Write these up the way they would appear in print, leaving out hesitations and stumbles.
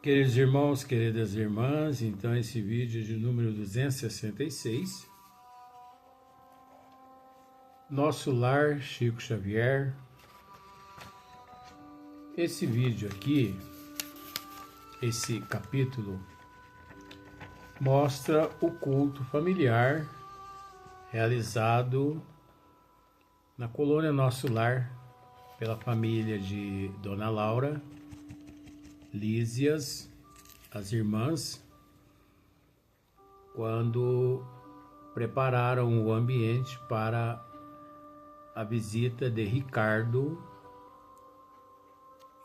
Queridos irmãos, queridas irmãs, então esse vídeo é de número 266. Nosso Lar Chico Xavier. Esse vídeo aqui, esse capítulo, mostra o culto familiar realizado na colônia Nosso Lar pela família de Dona Laura, Lísias, as irmãs, quando prepararam o ambiente para a visita de Ricardo,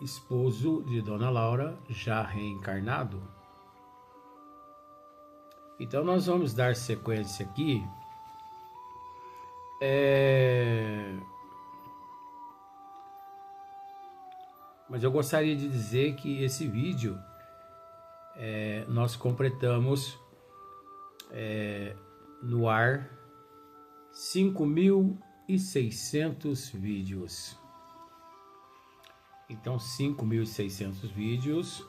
esposo de Dona Laura, já reencarnado. Então nós vamos dar sequência aqui. Mas eu gostaria de dizer que esse vídeo nós completamos no ar 5.600 vídeos. Então 5.600 vídeos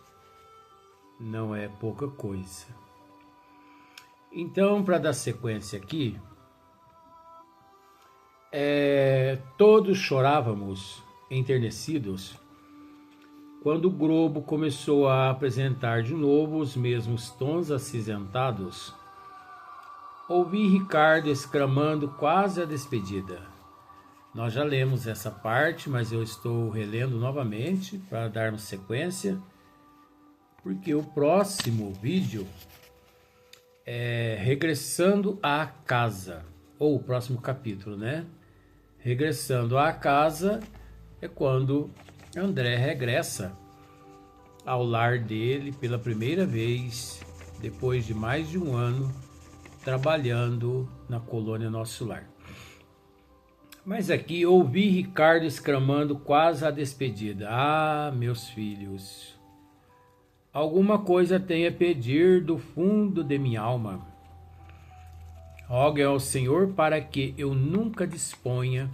não é pouca coisa. Então, para dar sequência aqui, todos chorávamos enternecidos quando o globo começou a apresentar de novo os mesmos tons acinzentados. Ouvi Ricardo exclamando quase a despedida. Nós já lemos essa parte, mas eu estou relendo novamente para darmos sequência, porque o próximo vídeo é Regressando à Casa, ou o próximo capítulo, né? Regressando à Casa é quando André regressa ao lar dele pela primeira vez, depois de mais de um ano trabalhando na colônia Nosso Lar. Mas aqui ouvi Ricardo exclamando quase a despedida. Ah, meus filhos, alguma coisa tenho a pedir do fundo de minha alma. Roguem ao Senhor para que eu nunca disponha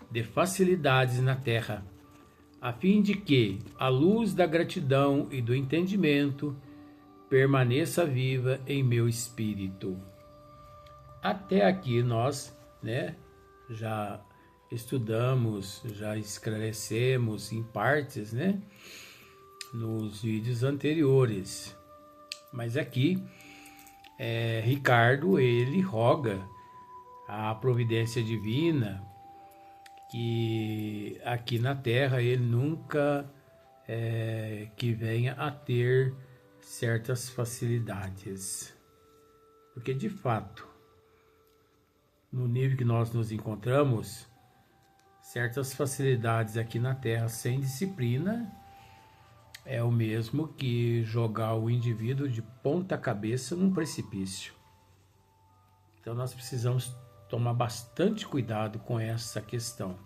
de facilidades na terra, a fim de que a luz da gratidão e do entendimento permaneça viva em meu espírito. Até aqui nós, já estudamos, já esclarecemos em partes, nos vídeos anteriores. Mas aqui, Ricardo, ele roga a providência divina que aqui na Terra ele nunca que venha a ter certas facilidades. Porque de fato, no nível que nós nos encontramos, certas facilidades aqui na Terra sem disciplina é o mesmo que jogar o indivíduo de ponta cabeça num precipício. Então nós precisamos tomar bastante cuidado com essa questão.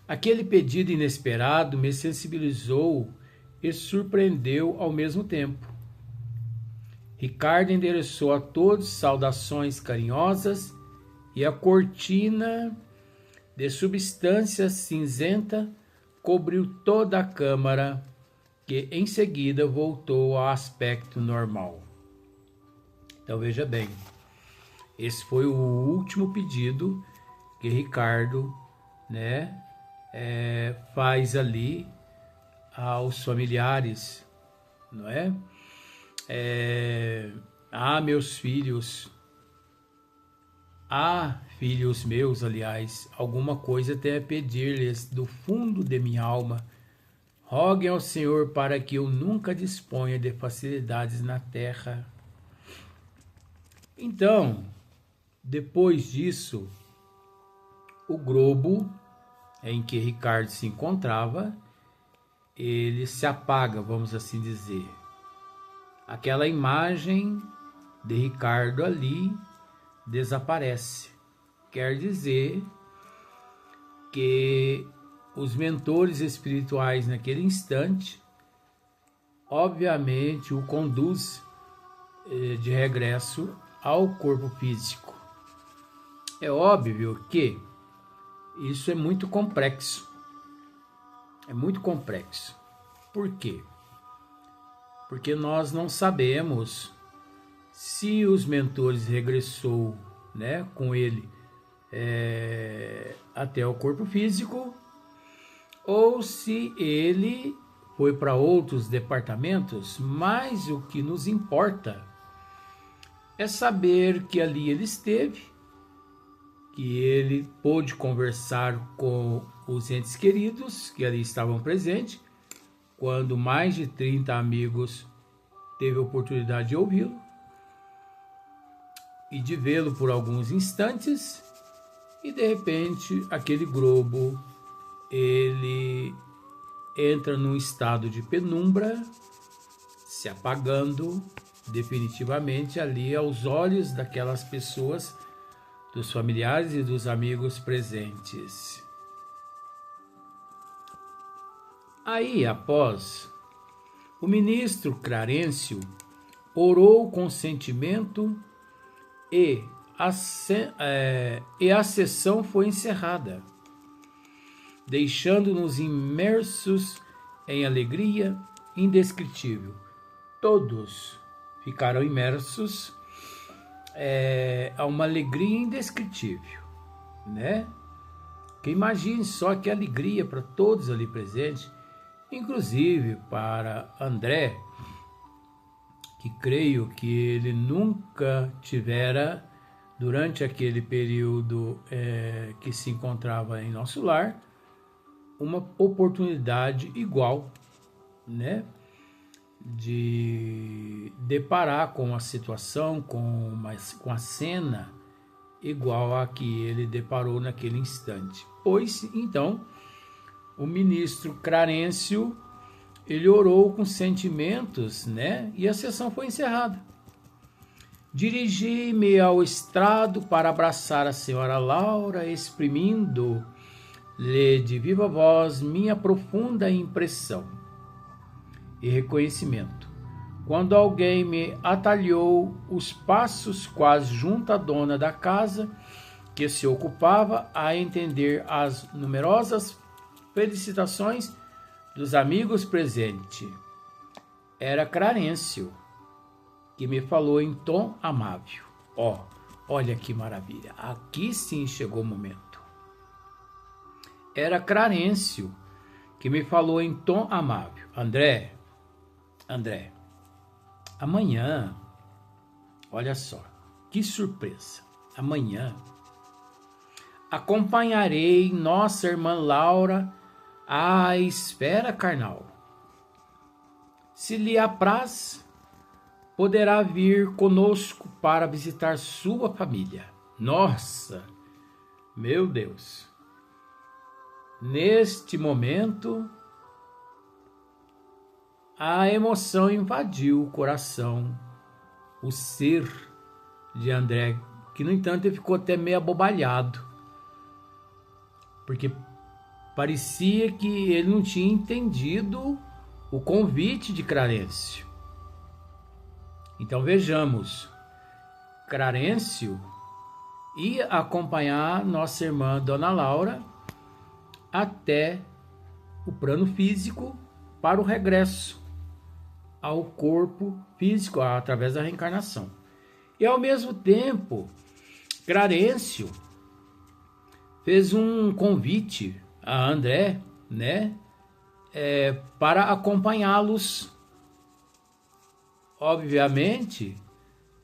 Aquele pedido inesperado me sensibilizou e surpreendeu ao mesmo tempo. Ricardo endereçou a todos saudações carinhosas e a cortina de substância cinzenta cobriu toda a câmara, que em seguida voltou ao aspecto normal. Então veja bem, esse foi o último pedido que Ricardo faz ali aos familiares, não é? Meus filhos, filhos meus, aliás, alguma coisa tenho a pedir-lhes do fundo de minha alma. Roguem ao Senhor para que eu nunca disponha de facilidades na terra. Então, depois disso, o globo em que Ricardo se encontrava, ele se apaga, vamos assim dizer. Aquela imagem de Ricardo ali desaparece. Quer dizer que os mentores espirituais naquele instante, obviamente, o conduz de regresso ao corpo físico. É óbvio que isso é muito complexo. É muito complexo. Por quê? porque nós não sabemos se os mentores regressou, né, com ele até o corpo físico, ou se ele foi para outros departamentos, mas o que nos importa é saber que ali ele esteve, que ele pôde conversar com os entes queridos que ali estavam presentes, quando mais de 30 amigos teve a oportunidade de ouvi-lo e de vê-lo por alguns instantes, e de repente aquele globo ele entra num estado de penumbra, se apagando definitivamente ali aos olhos daquelas pessoas, dos familiares e dos amigos presentes. Aí, após, o ministro Clarencio orou com sentimento e a sessão foi encerrada, deixando-nos imersos em alegria indescritível. Todos ficaram imersos a uma alegria indescritível, né? Que imagine só que alegria para todos ali presentes, inclusive para André, que creio que ele nunca tivera, durante aquele período que se encontrava em nosso lar, uma oportunidade igual, né, de deparar com a situação, com a cena igual a que ele deparou naquele instante. Pois, então, o ministro Clarencio, ele orou com sentimentos, né, e a sessão foi encerrada. Dirigi-me ao estrado para abraçar a senhora Laura, exprimindo-lhe de viva voz minha profunda impressão e reconhecimento, quando alguém me atalhou os passos quase junto à dona da casa, que se ocupava a entender as numerosas felicitações dos amigos presentes. Era Clarencio, que me falou em tom amável. Olha que maravilha, aqui sim chegou o momento. Era Clarencio, que me falou em tom amável. André, amanhã, olha só, que surpresa, amanhã acompanharei nossa irmã Laura à esfera carnal. Se lhe apraz, poderá vir conosco para visitar sua família. Nossa, meu Deus! Neste momento, a emoção invadiu o coração, o ser de André, que no entanto ele ficou até meio abobalhado, porque parecia que ele não tinha entendido o convite de Clarencio. Então vejamos, Clarencio ia acompanhar nossa irmã Dona Laura até o plano físico para o regresso ao corpo físico através da reencarnação. E ao mesmo tempo, Clarencio fez um convite a André, né, para acompanhá-los, obviamente,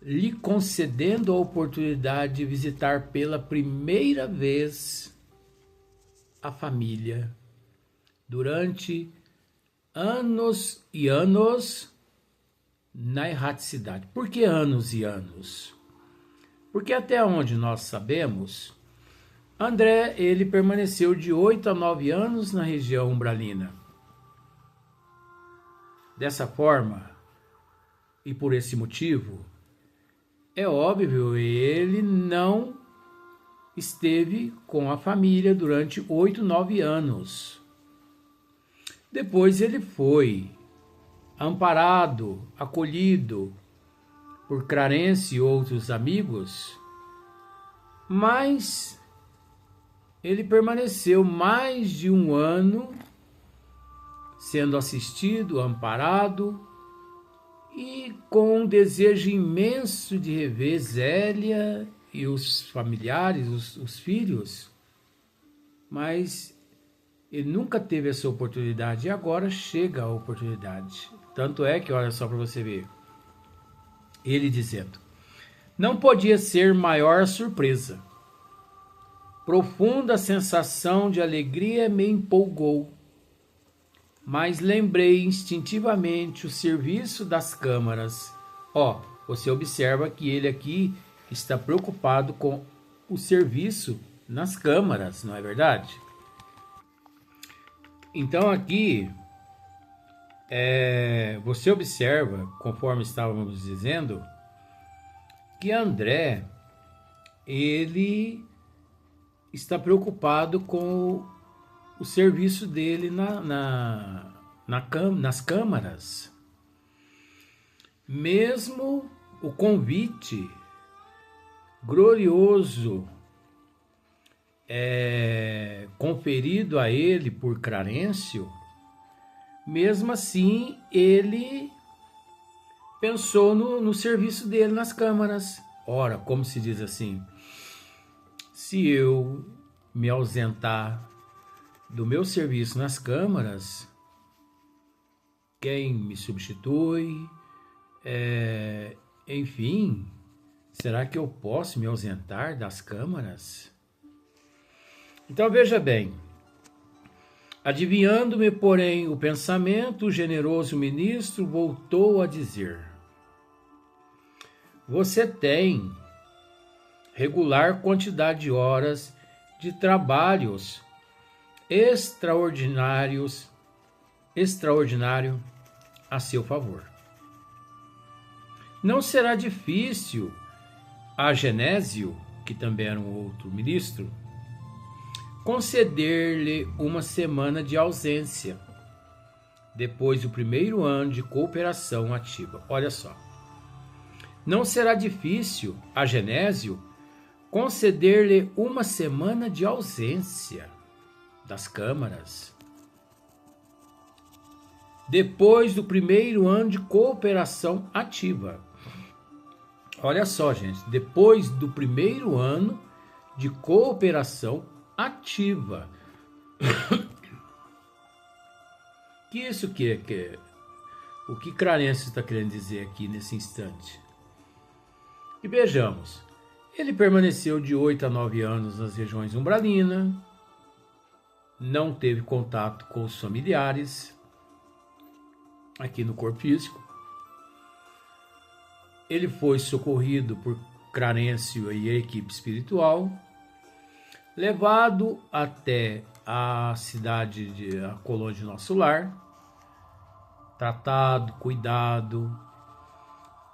lhe concedendo a oportunidade de visitar pela primeira vez a família durante anos e anos na erraticidade. Por que anos e anos? Porque até onde nós sabemos, André ele permaneceu de 8 a 9 anos na região umbralina. Dessa forma, e por esse motivo, é óbvio, ele não esteve com a família durante 8, 9 anos. Depois ele foi amparado, acolhido por Clarencio e outros amigos, mas ele permaneceu mais de um ano sendo assistido, amparado e com um desejo imenso de rever Zélia e os familiares, os filhos, mas ele nunca teve essa oportunidade e agora chega a oportunidade. Tanto é que, olha só para você ver, ele dizendo: não podia ser maior surpresa. Profunda sensação de alegria me empolgou, mas lembrei instintivamente o serviço das câmaras. Você observa que ele aqui está preocupado com o serviço nas câmaras, não é verdade? Então aqui você observa, conforme estávamos dizendo, que André, ele está preocupado com o serviço dele nas câmaras. Mesmo o convite glorioso conferido a ele por Clarencio, mesmo assim ele pensou no serviço dele nas câmaras. Ora, como se diz assim, se eu me ausentar do meu serviço nas câmaras, quem me substitui? Enfim, será que eu posso me ausentar das câmaras? Então veja bem, adivinhando-me, porém, o pensamento, o generoso ministro voltou a dizer: você tem regular quantidade de horas de trabalhos extraordinário a seu favor. Não será difícil a Genésio, que também era um outro ministro, conceder-lhe uma semana de ausência depois do primeiro ano de cooperação ativa. Olha só. Não será difícil a Genésio conceder-lhe uma semana de ausência das câmaras depois do primeiro ano de cooperação ativa. Olha só, gente, depois do primeiro ano de cooperação ativa. O que Clarencio está querendo dizer aqui nesse instante? E vejamos, ele permaneceu de 8 a 9 anos nas regiões umbralinas, não teve contato com os familiares aqui no corpo físico. Ele foi socorrido por Clarencio e a equipe espiritual, levado até a cidade a colônia de Nosso Lar, tratado, cuidado,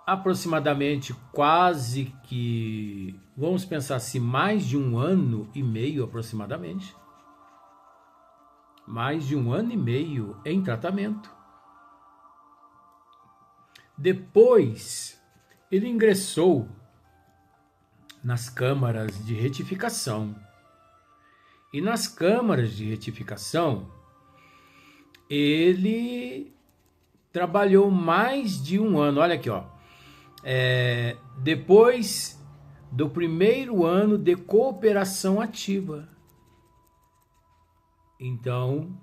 aproximadamente quase que, vamos pensar assim, mais de 1 ano e meio aproximadamente, mais de 1 ano e meio em tratamento. Depois, ele ingressou nas câmaras de retificação. E nas câmaras de retificação, ele trabalhou mais de 1 ano. Olha aqui, depois do primeiro ano de cooperação ativa. Então,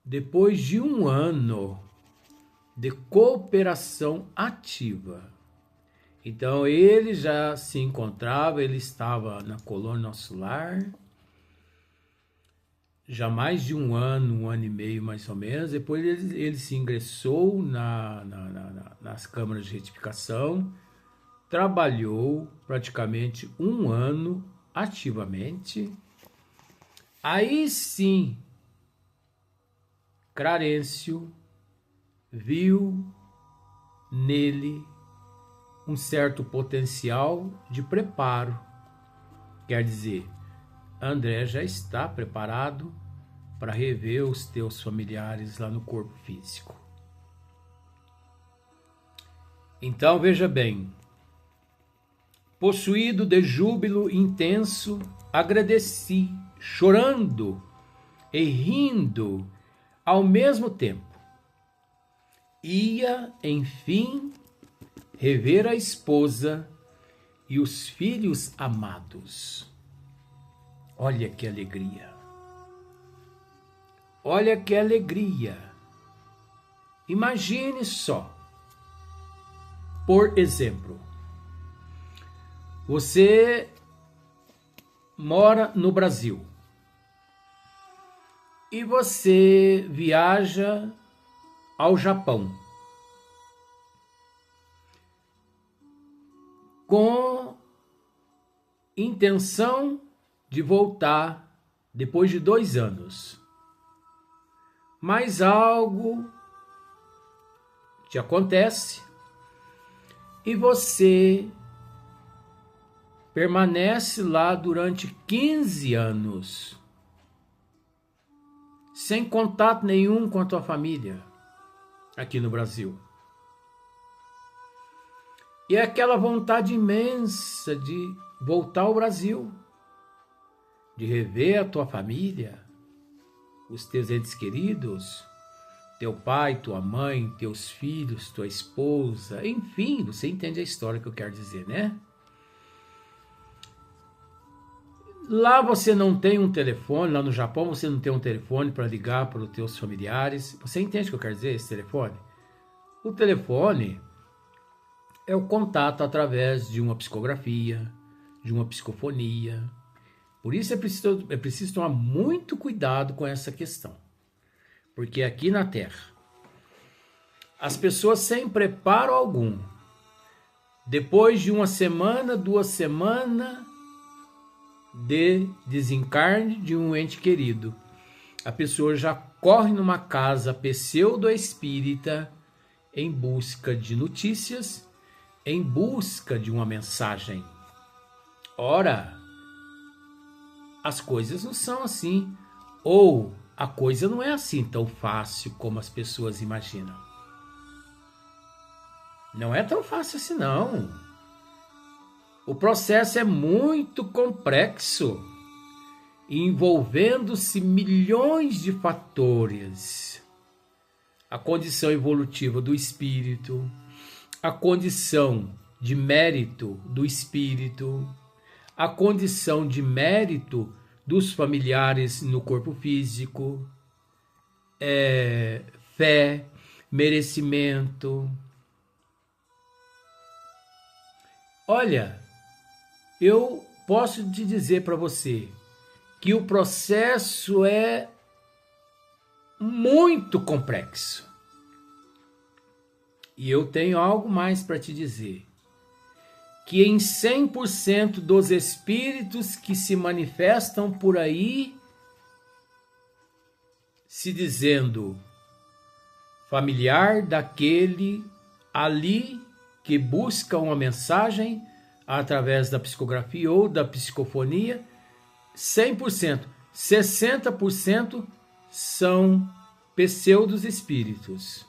depois de 1 ano de cooperação ativa, então ele já se encontrava, ele estava na colônia Nosso Lar, já mais de 1 ano, 1 ano e meio mais ou menos. Depois ele se ingressou nas câmaras de retificação, trabalhou praticamente 1 ano ativamente. Aí sim, Clarencio viu nele um certo potencial de preparo. Quer dizer, André já está preparado para rever os teus familiares lá no corpo físico. Então veja bem, possuído de júbilo intenso, agradeci, chorando e rindo ao mesmo tempo. ia, enfim, rever a esposa e os filhos amados. Olha que alegria! Olha que alegria! Imagine só. Por exemplo, você mora no Brasil e você viaja ao Japão com intenção de voltar depois de 2 anos. Mas algo te acontece e você permanece lá durante 15 anos, sem contato nenhum com a tua família, aqui no Brasil. E é aquela vontade imensa de voltar ao Brasil, de rever a tua família, os teus entes queridos, teu pai, tua mãe, teus filhos, tua esposa, enfim, você entende a história que eu quero dizer, né? Lá você não tem um telefone, lá no Japão você não tem um telefone para ligar para os teus familiares. Você entende o que eu quero dizer, esse telefone? O telefone é o contato através de uma psicografia, de uma psicofonia. Por isso é preciso tomar muito cuidado com essa questão. Porque aqui na Terra, as pessoas sem preparo algum, depois de 1 semana, 2 semanas de desencarne de um ente querido, a pessoa já corre numa casa pseudo-espírita em busca de notícias, em busca de uma mensagem. Ora, as coisas não são assim, ou a coisa não é assim tão fácil como as pessoas imaginam. Não é tão fácil assim, não. O processo é muito complexo, envolvendo-se milhões de fatores. A condição evolutiva do espírito, a condição de mérito do espírito, a condição de mérito dos familiares no corpo físico, fé, merecimento. Olha, eu posso te dizer para você que o processo é muito complexo. E eu tenho algo mais para te dizer. Que em 100% dos espíritos que se manifestam por aí, se dizendo familiar daquele ali que busca uma mensagem através da psicografia ou da psicofonia, 100%, 60% são pseudos espíritos.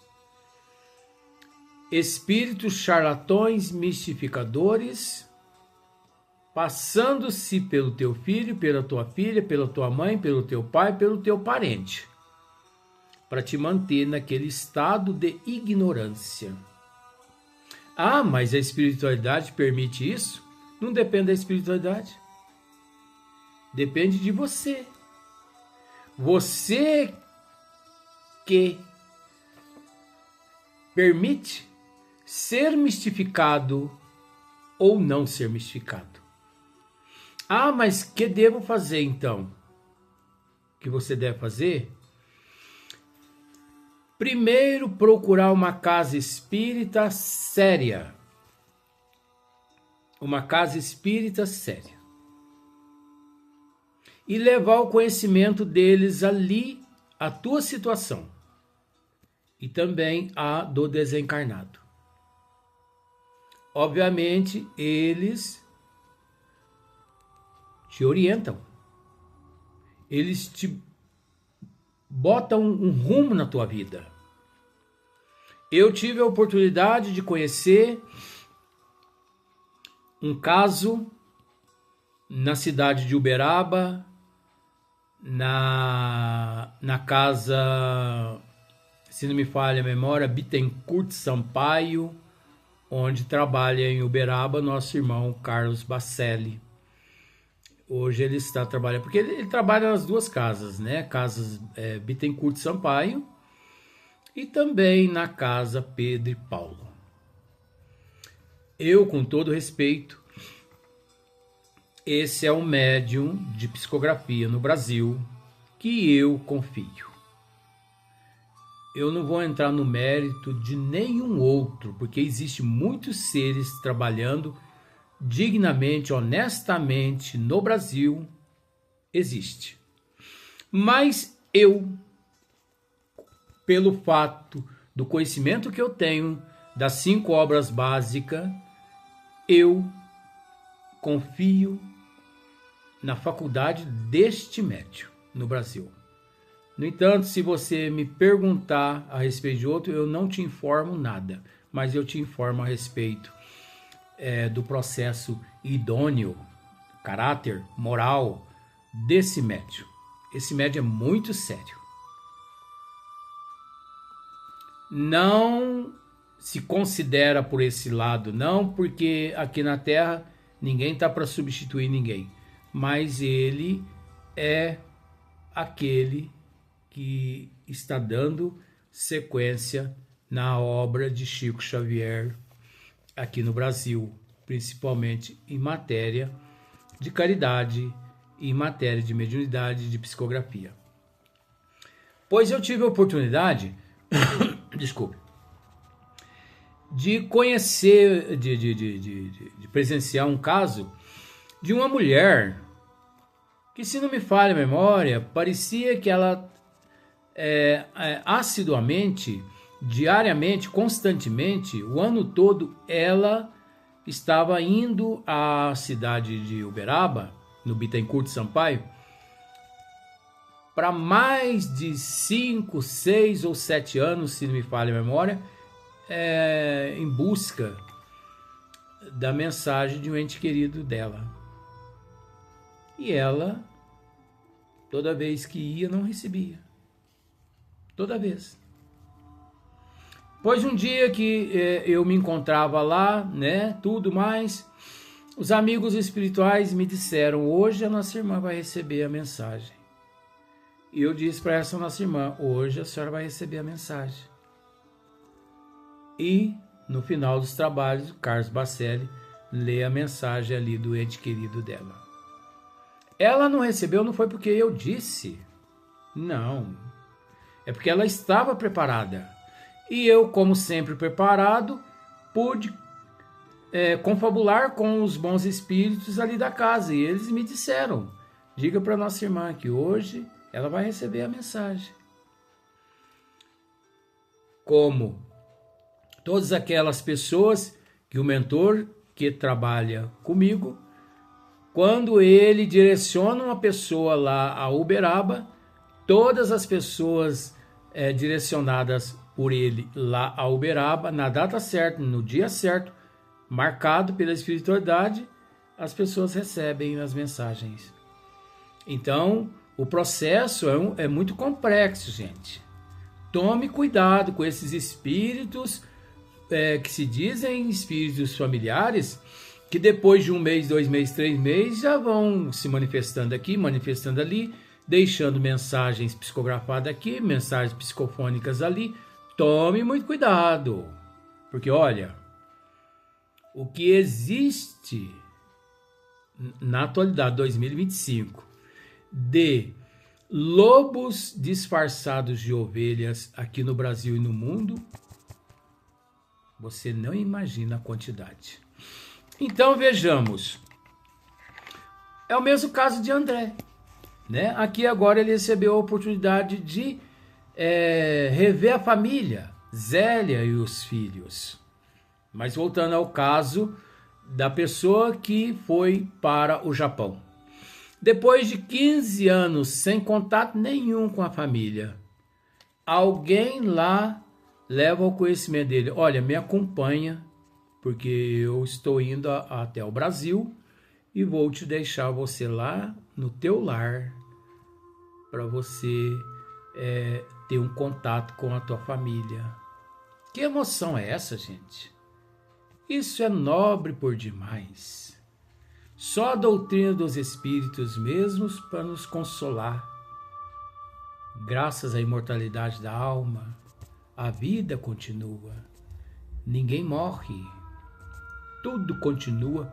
Espíritos charlatões, mistificadores, passando-se pelo teu filho, pela tua filha, pela tua mãe, pelo teu pai, pelo teu parente, para te manter naquele estado de ignorância. Ah, mas a espiritualidade permite isso? Não depende da espiritualidade. Depende de você. Você que permite ser mistificado ou não ser mistificado. Ah, mas que devo fazer então? O que você deve fazer? Primeiro, procurar uma casa espírita séria. Uma casa espírita séria. E levar o conhecimento deles ali, a tua situação. E também a do desencarnado. Obviamente, eles te orientam. Eles te botam um rumo na tua vida. Eu tive a oportunidade de conhecer um caso na cidade de Uberaba, na casa se não me falha a memória, Bittencourt Sampaio, onde trabalha em Uberaba nosso irmão Carlos Bacelli. Hoje ele está trabalhando, porque ele trabalha nas duas casas, né? Casas Bittencourt Sampaio e também na casa Pedro e Paulo. Eu, com todo respeito, esse é um médium de psicografia no Brasil que eu confio. Eu não vou entrar no mérito de nenhum outro, porque existe muitos seres trabalhando dignamente, honestamente no Brasil, existe. Mas eu, pelo fato do conhecimento que eu tenho das 5 obras básicas, eu confio na faculdade deste médium no Brasil. No entanto, se você me perguntar a respeito de outro, eu não te informo nada, mas eu te informo a respeito do processo idôneo, caráter, moral desse médium. Esse médium é muito sério. Não se considera por esse lado, não, porque aqui na Terra ninguém está para substituir ninguém, mas ele é aquele que está dando sequência na obra de Chico Xavier aqui no Brasil, principalmente em matéria de caridade e em matéria de mediunidade e de psicografia. Pois eu tive a oportunidade, desculpe, de conhecer, de presenciar um caso de uma mulher que, se não me falha a memória, parecia que ela assiduamente, diariamente, constantemente, o ano todo, ela estava indo à cidade de Uberaba, no Bittencourt Sampaio, para mais de 5, 6 ou 7 anos, se não me falha a memória, em busca da mensagem de um ente querido dela. E ela, toda vez que ia, não recebia. Toda vez. Pois um dia que eu me encontrava lá, né, tudo mais, os amigos espirituais me disseram: hoje a nossa irmã vai receber a mensagem. E eu disse para essa nossa irmã: hoje a senhora vai receber a mensagem. E no final dos trabalhos, o Carlos Bacelli lê a mensagem ali do ente querido dela. Ela não recebeu, não foi porque eu disse, não, é porque ela estava preparada. E eu, como sempre preparado, pude confabular com os bons espíritos ali da casa. E eles me disseram: diga para nossa irmã que hoje ela vai receber a mensagem. Como todas aquelas pessoas que o mentor que trabalha comigo, quando ele direciona uma pessoa lá a Uberaba, todas as pessoas direcionadas por ele lá a Uberaba, na data certa, no dia certo, marcado pela espiritualidade, as pessoas recebem as mensagens. Então, o processo é muito complexo, gente. Tome cuidado com esses espíritos que se dizem espíritos familiares, que depois de 1 mês, 2 meses, 3 meses, já vão se manifestando aqui, manifestando ali, deixando mensagens psicografadas aqui, mensagens psicofônicas ali. Tome muito cuidado, porque olha, o que existe na atualidade, 2025, de lobos disfarçados de ovelhas aqui no Brasil e no mundo, você não imagina a quantidade. Então vejamos, é o mesmo caso de André, né? Aqui agora ele recebeu a oportunidade de rever a família, Zélia e os filhos. Mas voltando ao caso da pessoa que foi para o Japão. Depois de 15 anos sem contato nenhum com a família, alguém lá leva ao conhecimento dele: olha, me acompanha, porque eu estou indo até o Brasil e vou te deixar você lá no teu lar para você ter um contato com a tua família. Que emoção é essa, gente? Isso é nobre por demais. Só a doutrina dos Espíritos mesmos para nos consolar. Graças à imortalidade da alma, a vida continua. Ninguém morre. Tudo continua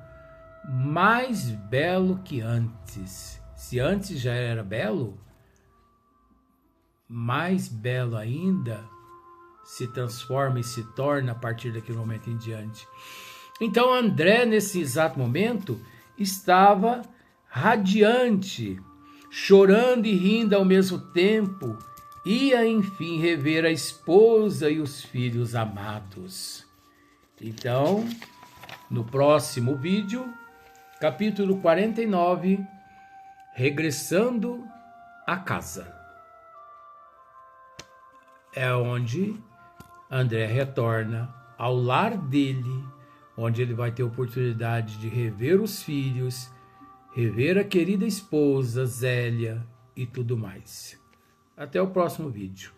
mais belo que antes. Se antes já era belo, mais belo ainda se transforma e se torna a partir daquele momento em diante. Então André, nesse exato momento, estava radiante, chorando e rindo ao mesmo tempo, ia enfim rever a esposa e os filhos amados. Então, no próximo vídeo, capítulo 49, Regressando à Casa. É onde André retorna ao lar dele, onde ele vai ter oportunidade de rever os filhos, rever a querida esposa Zélia e tudo mais. Até o próximo vídeo.